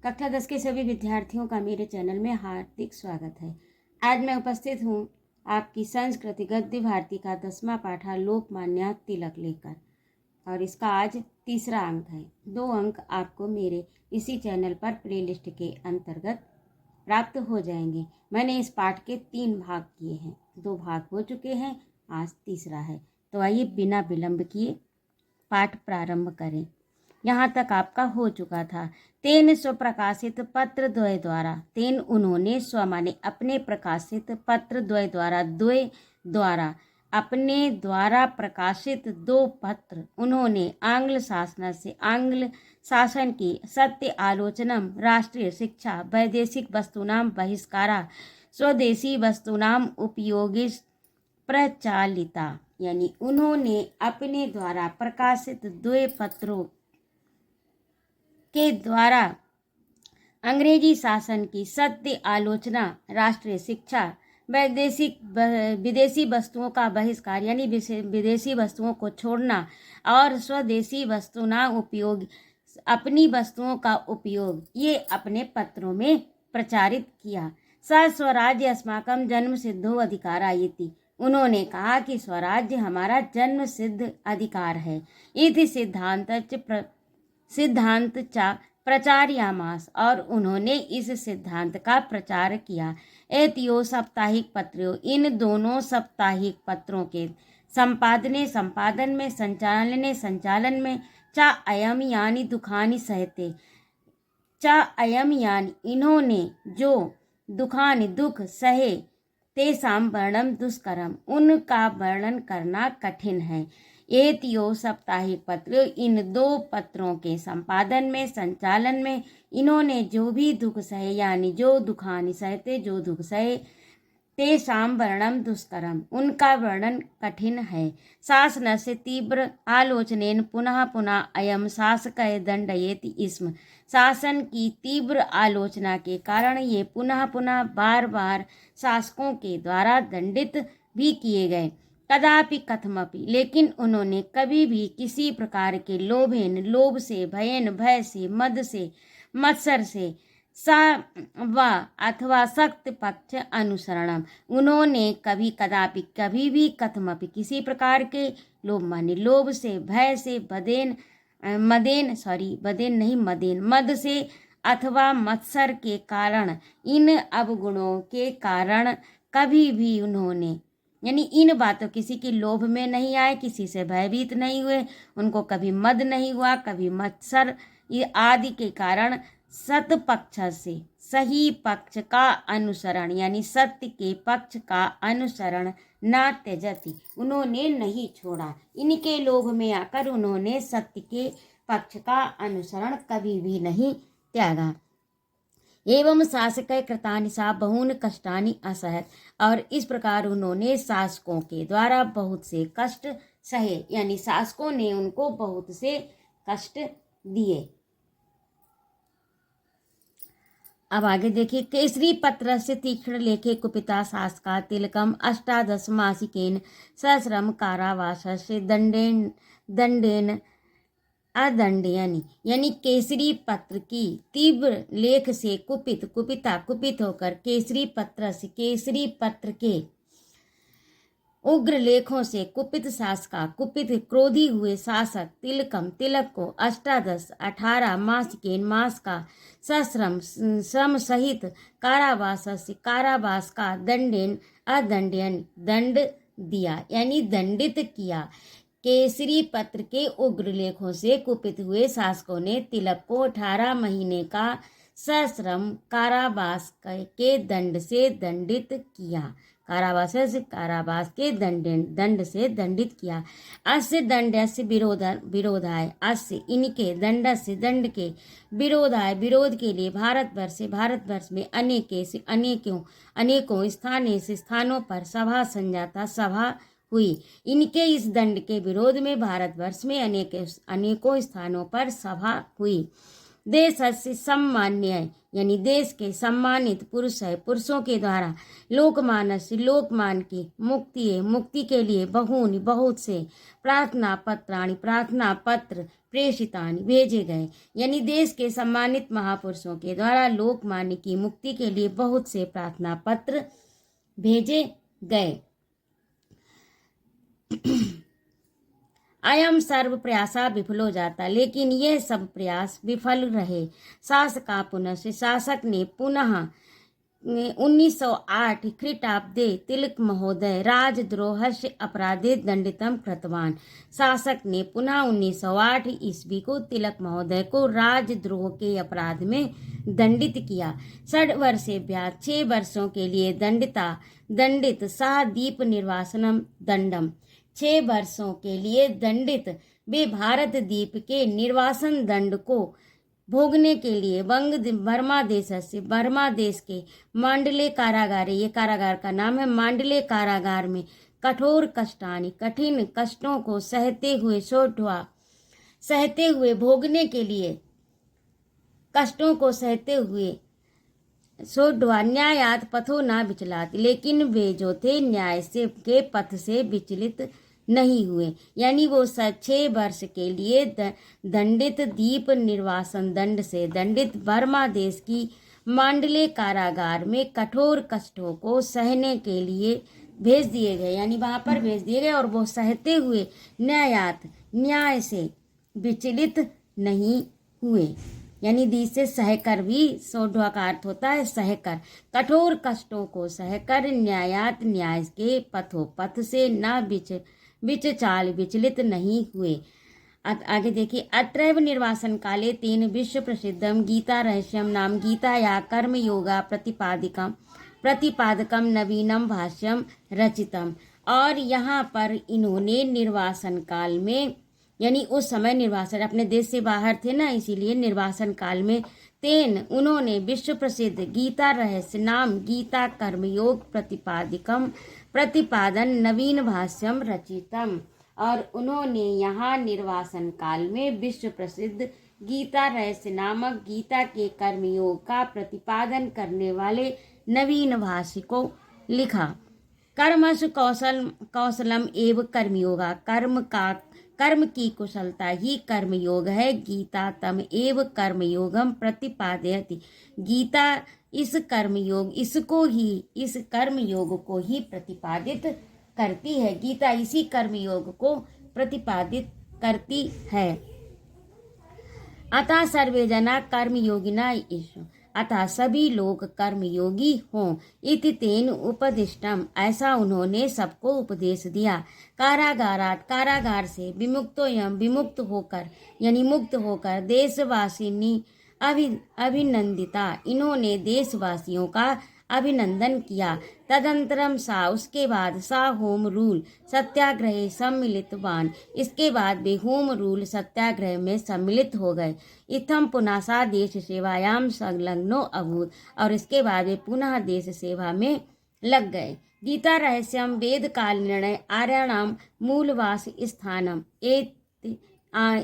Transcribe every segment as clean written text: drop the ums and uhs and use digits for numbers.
कक्षा 10 के सभी विद्यार्थियों का मेरे चैनल में हार्दिक स्वागत है। आज मैं उपस्थित हूँ आपकी संस्कृति गद्य भारती का 10वां पाठा लोकमान्य तिलक लेकर, और इसका आज तीसरा अंक है। 2 अंक आपको मेरे इसी चैनल पर प्लेलिस्ट के अंतर्गत प्राप्त हो जाएंगे। मैंने इस पाठ के 3 भाग किए हैं, 2 भाग हो चुके हैं, आज तीसरा है। तो आइए बिना विलंब किए पाठ प्रारंभ करें। यहाँ तक आपका हो चुका था। तेन स्वप्रकाशित पत्र द्वय द्वारा, तेन उन्होंने, स्व माने अपने, प्रकाशित, पत्र द्वय द्वारा अपने द्वारा प्रकाशित 2 पत्र उन्होंने आंग्ल शासन की सत्य आलोचनम, राष्ट्रीय शिक्षा, वैदेशिक वस्तूनाम बहिष्कारा, स्वदेशी वस्तूनाम उपयोगी प्रचालिता, यानी उन्होंने अपने द्वारा प्रकाशित 2 पत्रों के द्वारा अंग्रेजी शासन की सत्य आलोचना, राष्ट्रीय शिक्षा, विदेशी वस्तुओं का बहिष्कार यानी विदेशी वस्तुओं को छोड़ना, और स्वदेशी वस्तुना उपयोग, अपनी वस्तुओं का उपयोग, ये अपने पत्रों में प्रचारित किया। स स्वराज्य अस्माकम जन्म सिद्धो अधिकारायति, उन्होंने कहा कि स्वराज्य हमारा जन्म सिद्ध अधिकार है। इति सिद्धांत चा प्रचार्यामास, और उन्होंने इस सिद्धांत का प्रचार किया। एतियो साप्ताहिक पत्रों, इन दोनों साप्ताहिक पत्रों के संपादन में, संचालन में, चा अयम यानी दुखानी सहते, चा अयम यानी इन्होंने जो दुखानी दुख सहे, तेसाम वर्णम दुष्करम, उनका वर्णन करना कठिन है। एतियो साप्ताहिक पत्र, इन 2 पत्रों के संपादन में, संचालन में इन्होंने जो भी दुख सहे, यानी जो दुखानि सहते, जो दुख सहे, तेषाम वर्णम दुष्करम, उनका वर्णन कठिन है। शासनस्य तीव्र आलोचनेन पुनः पुनः अयम शासकः दंडयेति स्म, शासन की तीव्र आलोचना के कारण ये पुनः पुनः बार बार शासकों के द्वारा दंडित भी किए गए। कदापि कथमपि, लेकिन उन्होंने कभी भी किसी प्रकार के लोभ से, भयन भय से, मद से, मत्सर से, अथवा सख्त पक्ष अनुसरणम, उन्होंने कभी भी कथमपि किसी प्रकार के लोभ से, भय से, मद से अथवा मत्सर के कारण, इन अवगुणों के कारण कभी भी उन्होंने, यानी इन बातों, किसी की लोभ में नहीं आए, किसी से भयभीत नहीं हुए, उनको कभी मद नहीं हुआ, कभी मत्सर आदि के कारण सत पक्ष से, सही पक्ष का अनुसरण, यानी सत्य के पक्ष का अनुसरण ना त्यजति, उन्होंने नहीं छोड़ा। इनके लोभ में आकर उन्होंने सत्य के पक्ष का अनुसरण कभी भी नहीं त्यागा। एवं शासक कृतानि सा बहून कष्टानि असहत, और इस प्रकार उन्होंने शासकों के द्वारा बहुत से कष्ट सहे, यानी शासकों ने उनको बहुत से कष्ट दिए। अब आगे देखिए। केसरी पत्र से तीक्ष्ण लेखे कुपिता शासका तिलकम 18 मासिकेन सहस्रम कारावासस्य दंडेन अदंडयनि, यानी केसरी पत्र की तीव्र लेख से कुपित होकर, केसरी पत्र के उग्र लेखों से कुपित क्रोधी हुए शासक तिलक को 18 मास का सश्रम श्रम सहित कारावास का दंड दिया, यानी दंडित किया। केसरी पत्र के उग्र लेखों से कुपित हुए शासकों ने तिलक को 18 महीने का सश्रम कारावास के दंड से दंडित किया। कारावास के दंड से दंडित किया। अस्य दंडस्य विरोधाय, अस्य इनके, दंडस्य दंड के, विरोधाय विरोध के लिए, भारतवर्ष में अनेकों स्थानों पर सभा संजाता, सभा हुई। इनके इस दंड के विरोध में भारतवर्ष में अनेकों स्थानों पर सभा हुई। देशस्य सम्मान्य, यानी देश के सम्मानित पुरुष है, पुरुषों के द्वारा लोकमानस लोकमान की मुक्ति के लिए बहूनि बहुत से प्रार्थना पत्र प्रेषितानि भेजे गए। यानी देश के सम्मानित महापुरुषों के द्वारा लोकमान्य की मुक्ति के लिए बहुत से प्रार्थना पत्र भेजे गए। अयम सर्व प्रयासा विफलो जाता, लेकिन यह सब प्रयास विफल रहे। शासक ने पुनः 1908 ख्रीटाब्दे तिलक महोदय राजद्रोहस्य अपराधे दंडितम कृतवान। शासक ने पुनः 1908 ईस्वी को तिलक महोदय को राजद्रोह के अपराध में दंडित किया। 6 वर्षेभ्यः 6 वर्षों के लिए दंडित सह दीप निर्वासनम दंडम। 6 वर्षों के लिए दंडित वे भारत द्वीप के निर्वासन दंड को भोगने के लिए बर्मा देश के मांडले कारागार, ये कारागार का नाम है, मांडले कारागार में कठिन कष्टों को सहते हुए भोगने के लिए कष्टों को सहते हुए सोढ़वा न्यायात पथो ना विचलात, लेकिन वे जो थे न्याय से के पथ से विचलित नहीं हुए। यानी वो 6 वर्ष के लिए दंडित दीप निर्वासन दंड से दंडित बर्मा देश की मांडले कारागार में कठोर कष्टों को सहने के लिए भेज दिए गए। यानी वहां पर भेज दिए गए और वो सहते हुए न्याय से विचलित नहीं हुए। यानी दी से सहकर भी सोढ़वा का अर्थ होता है सहकर, कठोर कष्टों को सहकर न्याय के पथ से न विचलित नहीं हुए। आगे देखिए, अत्रैव निर्वासन काले तेन विश्व प्रसिद्धम गीता रहस्यम नाम गीता या कर्म योगा प्रतिपादकम नवीनम भाष्यम रचितम। और यहाँ पर इन्होंने निर्वासन काल में, यानी उस समय निर्वासन अपने देश से बाहर थे ना, इसीलिए निर्वासन काल में उन्होंने विश्व प्रसिद्ध गीता रहस्य नाम गीता कर्मयोग प्रतिपादन नवीन भाष्यम रचितम। और उन्होंने यहाँ निर्वासन काल में विश्व प्रसिद्ध गीता रहस्य नामक गीता के कर्मयोग का प्रतिपादन करने वाले नवीन भाष्य को लिखा। कर्मसु कौशलम एव कर्मयोगा, कर्म की कुशलता ही कर्मयोग है। गीता तम एव कर्मयोगम प्रतिपादयति, गीता इस कर्मयोग को ही प्रतिपादित करती है। गीता इसी कर्मयोग को प्रतिपादित करती है। अतः सर्वे जना कर्मयोगिना ईशु, अतः सभी लोग कर्मयोगी हों। इति तेन उपदिष्टम, ऐसा उन्होंने सबको उपदेश दिया। कारागार से विमुक्त होकर यानी मुक्त होकर देशवासिनी अभिनंदिता, इन्होंने देशवासियों का अभिनंदन किया। तदंतरम उसके बाद होम रूल सत्याग्रह सम्मिलितवान, इसके बाद वे होम रूल सत्याग्रह में सम्मिलित हो गए। इत्थम पुनः सा देश सेवायाम संलग्नो अभूत, और इसके बाद वे पुनः देश सेवा में लग गए। गीता रहस्यम वेद काल निर्णय आर्याणाम मूलवास स्थानम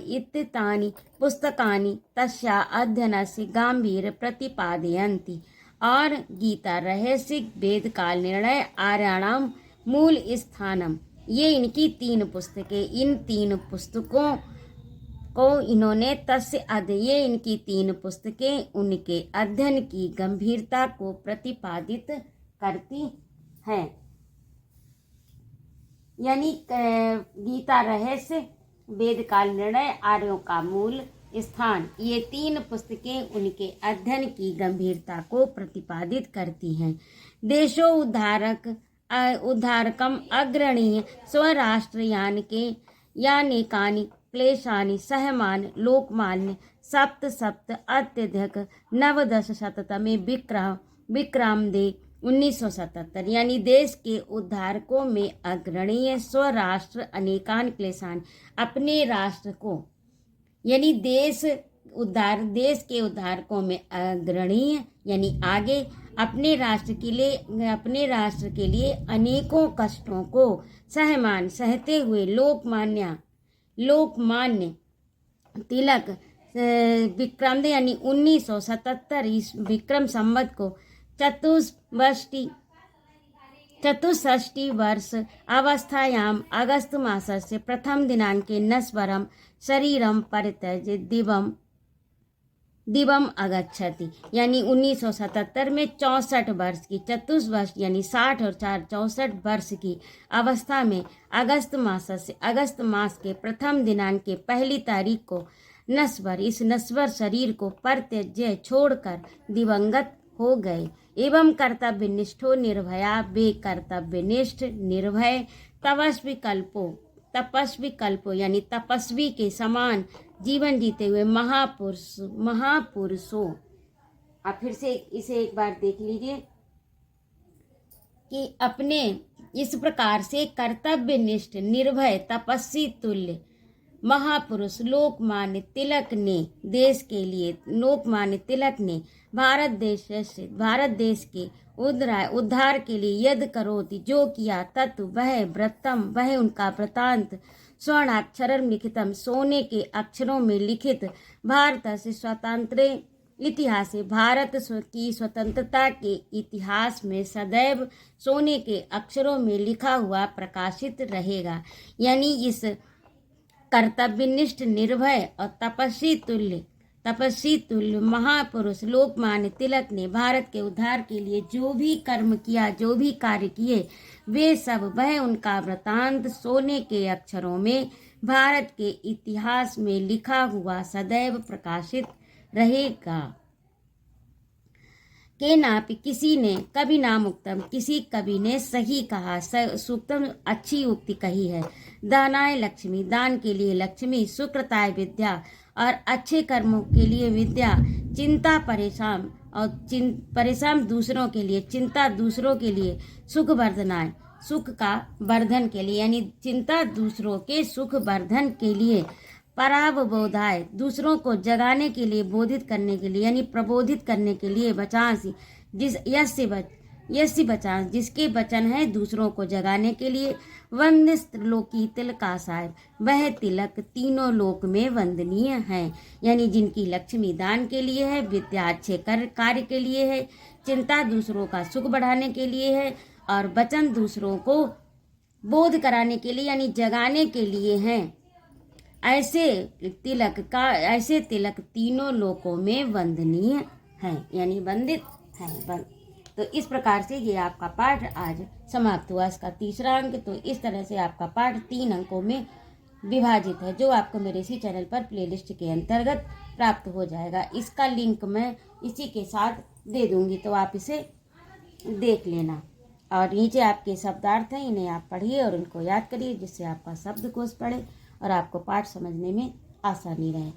इत्तानि पुस्तकानि तस्या अध्ययनस्य गांभीर्य प्रतिपादयन्ति। और गीता रहस्य वेद काल निर्णय आर्याणाम मूल स्थानम, ये इनकी 3 पुस्तकें, इन 3 पुस्तकों को इन्होंने ये इनकी 3 पुस्तकें उनके अध्ययन की गंभीरता को प्रतिपादित करती हैं। यानी गीता रहस्य वेद काल निर्णय आर्यों का मूल स्थान, ये 3 पुस्तकें उनके अध्ययन की गंभीरता को प्रतिपादित करती हैं। देशो उद्धारकम अग्रणीय स्वराष्ट्रयान के यानेकानि क्लेशानि सहमान लोकमान्य सप्त अत्यधिक 1900 विक्रमदे 1977। यानी देश के उद्धारकों में अग्रणीय स्वराष्ट्र अनेकान क्लेशान, अपने राष्ट्र को, यानी देश के उद्धारकों में अग्रणीय यानी आगे अपने राष्ट्र के लिए अनेकों कष्टों को सहते हुए लोकमान्य तिलक विक्रम यानी 1977 विक्रम संवत को चतुष्षष्टि वर्ष अवस्थायाम अगस्त मासस्य प्रथम दिनांके नश्वरम शरीरम परित्यज्य दिवम अगच्छति, यानी 1977 में 64 वर्ष की चतुष्वर्ष यानी 60 और 4 64 वर्ष की अवस्था में अगस्त मास के प्रथम दिनांक के पहली तारीख को इस नश्वर शरीर को परित्यज्य छोड़कर दिवंगत हो गए। एवं कर्तव्यनिष्ठो निर्भया वे कर्तव्यनिष्ठ निर्भय तपस्वी कल्पो यानी तपस्वी के समान जीवन जीते हुए महापुरुषों। आप फिर से इसे एक बार देख लीजिए कि अपने इस प्रकार से कर्तव्यनिष्ठ निर्भय तपस्वी तुल्य महापुरुष लोकमान्य तिलक ने भारत देश के उद्धार के लिए यद करोति जो किया तत् वह उनका वृत्तांत स्वर्णाक्षरम लिखितम सोने के अक्षरों में लिखित भारत से स्वतंत्र इतिहास भारत की स्वतंत्रता के इतिहास में सदैव सोने के अक्षरों में लिखा हुआ प्रकाशित रहेगा। यानी इस कर्तव्यनिष्ठ निर्भय और तपस्वी तुल्य महापुरुष लोकमान्य तिलक ने भारत के उद्धार के लिए जो भी कर्म किया, जो भी कार्य किए, वे सब वह उनका वृतांत सोने के अक्षरों में भारत के इतिहास में लिखा हुआ सदैव प्रकाशित रहेगा। के नापि किसी ने कभी नाम उक्तम किसी कवि ने सही कहा, सूक्तम अच्छी उक्ति कही है। दानाय लक्ष्मी दान के लिए लक्ष्मी, सुकृताय विद्या और अच्छे कर्मों के लिए विद्या, चिंता परेशान और परेशान दूसरों के लिए, चिंता दूसरों के लिए, सुख वर्धनाय सुख का वर्धन के लिए यानी चिंता दूसरों के सुख वर्धन के लिए, परावबोधाय दूसरों को जगाने के लिए, बोधित करने के लिए यानी प्रबोधित करने के लिए, बचांसी यस्य बचांस जिसके वचन है दूसरों को जगाने के लिए, वंदिस्त्रिलोकी तिलकासाय वह तिलक तीनों लोक में वंदनीय है। यानी जिनकी लक्ष्मी दान के लिए है, विद्या अच्छे कार्य के लिए है, चिंता दूसरों का सुख बढ़ाने के लिए है और वचन दूसरों को बोध कराने के लिए यानी जगाने के लिए है। ऐसे तिलक तीनों लोकों में वंदनीय है यानी वंदित है। तो इस प्रकार से ये आपका पाठ आज समाप्त हुआ, इसका तीसरा अंक। तो इस तरह से आपका पाठ 3 अंकों में विभाजित है, जो आपको मेरे इसी चैनल पर प्लेलिस्ट के अंतर्गत प्राप्त हो जाएगा। इसका लिंक मैं इसी के साथ दे दूंगी, तो आप इसे देख लेना। और नीचे आपके शब्दार्थ हैं, इन्हें आप पढ़िए और इनको याद करिए, जिससे आपका शब्दकोश पढ़े और आपको पाठ समझने में आसानी रहे।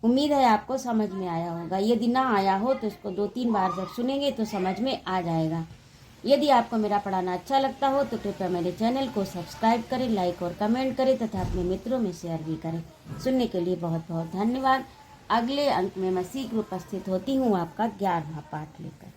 उम्मीद है आपको समझ में आया होगा। यदि ना आया हो तो इसको 2-3 बार जब सुनेंगे तो समझ में आ जाएगा। यदि आपको मेरा पढ़ाना अच्छा लगता हो तो कृपया मेरे चैनल को सब्सक्राइब करें, लाइक और कमेंट करें तथा अपने मित्रों में शेयर भी करें। सुनने के लिए बहुत बहुत धन्यवाद। अगले अंक में मैं शीघ्र उपस्थित होती हूँ आपका 11वां पाठ लेकर।